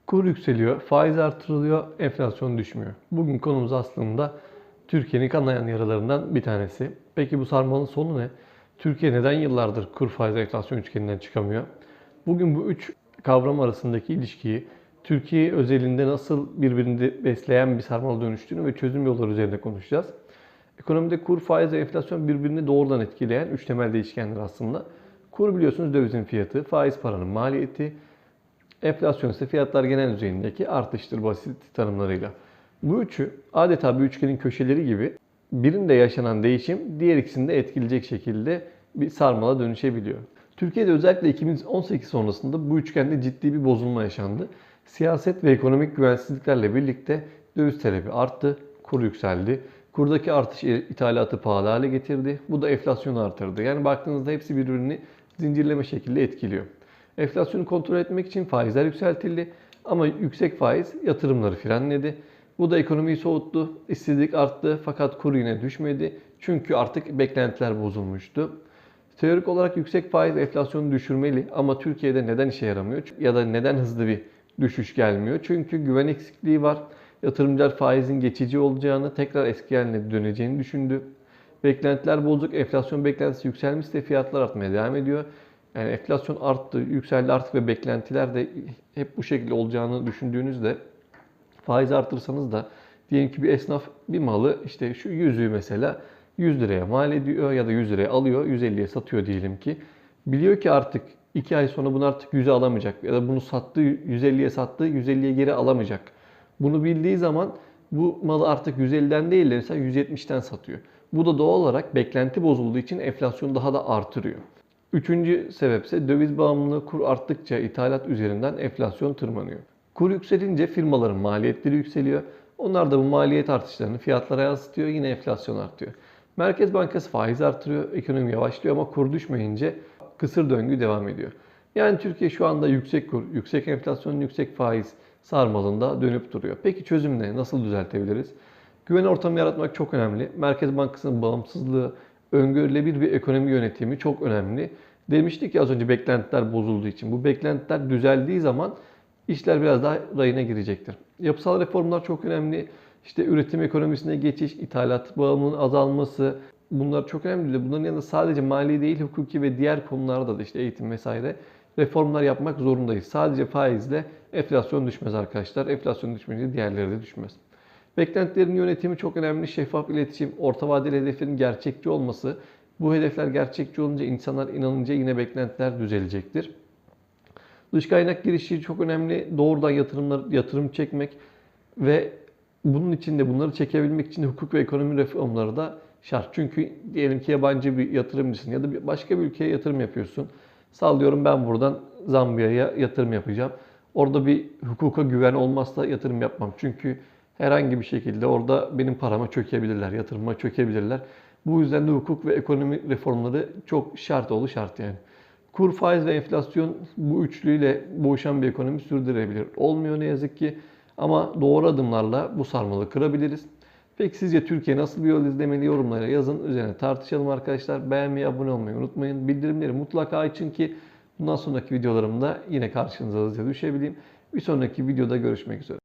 Kur yükseliyor, faiz artırılıyor, enflasyon düşmüyor. Bugün konumuz aslında Türkiye'nin kanayan yaralarından bir tanesi. Peki bu sarmalın sonu ne? Türkiye neden yıllardır kur, faiz, enflasyon üçgeninden çıkamıyor? Bugün bu üç kavram arasındaki ilişkiyi, Türkiye özelinde nasıl birbirini besleyen bir sarmala dönüştüğünü ve çözüm yolları üzerinde konuşacağız. Ekonomide kur, faiz ve enflasyon birbirini doğrudan etkileyen üç temel değişkenler aslında. Kur biliyorsunuz dövizin fiyatı, faiz paranın maliyeti, enflasyon ise fiyatlar genel düzeyindeki artıştır basit tanımlarıyla. Bu üçü adeta bir üçgenin köşeleri gibi birinde yaşanan değişim diğer ikisini de etkileyecek şekilde bir sarmala dönüşebiliyor. Türkiye'de özellikle 2018 sonrasında bu üçgende ciddi bir bozulma yaşandı. Siyaset ve ekonomik güvensizliklerle birlikte döviz talebi arttı, kur yükseldi. Kurdaki artış ithalatı pahalı hale getirdi. Bu da enflasyonu artırdı. Yani baktığınızda hepsi birbirini zincirleme şekilde etkiliyor. Enflasyonu kontrol etmek için faizler yükseltildi ama yüksek faiz yatırımları frenledi. Bu da ekonomiyi soğuttu, işsizlik arttı fakat kur yine düşmedi. Çünkü artık beklentiler bozulmuştu. Teorik olarak yüksek faiz enflasyonu düşürmeli ama Türkiye'de neden işe yaramıyor ya da neden hızlı bir düşüş gelmiyor? Çünkü güven eksikliği var. Yatırımcılar faizin geçici olacağını, tekrar eski haline döneceğini düşündü. Beklentiler bozuk, enflasyon beklentisi yükselmişse fiyatlar artmaya devam ediyor. Yani enflasyon arttı, yükseldi artık ve beklentiler de hep bu şekilde olacağını düşündüğünüzde faiz artırsanız da diyelim ki bir esnaf bir malı işte şu yüzüğü mesela 100 liraya mal ediyor ya da 100 liraya alıyor, 150'ye satıyor diyelim ki. Biliyor ki artık 2 ay sonra bunu artık 100'e alamayacak ya da bunu sattığı 150'ye sattığı 150'ye geri alamayacak. Bunu bildiği zaman bu malı artık 150'den değil de mesela 170'ten satıyor. Bu da doğal olarak beklenti bozulduğu için enflasyonu daha da artırıyor. Üçüncü sebep ise döviz bağımlılığı kur arttıkça ithalat üzerinden enflasyon tırmanıyor. Kur yükselince firmaların maliyetleri yükseliyor. Onlar da bu maliyet artışlarını fiyatlara yansıtıyor. Yine enflasyon artıyor. Merkez Bankası faiz artırıyor. Ekonomi yavaşlıyor ama kur düşmeyince kısır döngü devam ediyor. Yani Türkiye şu anda yüksek kur, yüksek enflasyon, yüksek faiz sarmalında dönüp duruyor. Peki çözüm ne? Nasıl düzeltebiliriz? Güven ortamı yaratmak çok önemli. Merkez Bankası'nın bağımsızlığı, öngörülebilir bir ekonomi yönetimi çok önemli. Demiştik ya az önce beklentiler bozulduğu için. Bu beklentiler düzeldiği zaman işler biraz daha rayına girecektir. Yapısal reformlar çok önemli. İşte üretim ekonomisine geçiş, ithalat bağımlılığının azalması bunlar çok önemli. Bunların yanında sadece mali değil, hukuki ve diğer konularda da işte eğitim vesaire reformlar yapmak zorundayız. Sadece faizle enflasyon düşmez arkadaşlar. Enflasyon düşmeyince diğerleri de düşmez. Beklentilerin yönetimi çok önemli. Şeffaf iletişim, orta vadeli hedeflerin gerçekçi olması. Bu hedefler gerçekçi olunca insanlar inanınca yine beklentiler düzelecektir. Dış kaynak girişi çok önemli. Doğrudan yatırım çekmek ve bunun için de bunları çekebilmek için de hukuk ve ekonomi reformları da şart. Çünkü diyelim ki yabancı bir yatırımcısın ya da başka bir ülkeye yatırım yapıyorsun. Sallıyorum ben buradan Zambiya'ya yatırım yapacağım. Orada bir hukuka güven olmazsa yatırım yapmam. Çünkü herhangi bir şekilde orada benim parama çökebilirler, yatırıma çökebilirler. Bu yüzden de hukuk ve ekonomi reformları çok şart yani. Kur, faiz ve enflasyon bu üçlüyle boğuşan bir ekonomi sürdürebilir. Olmuyor ne yazık ki ama doğru adımlarla bu sarmalı kırabiliriz. Peki sizce Türkiye nasıl bir yol izlemeli yorumlara yazın. Üzerine tartışalım arkadaşlar. Beğenmeyi, abone olmayı unutmayın. Bildirimleri mutlaka açın ki bundan sonraki videolarımda yine karşınıza hızlıca düşebileyim. Bir sonraki videoda görüşmek üzere.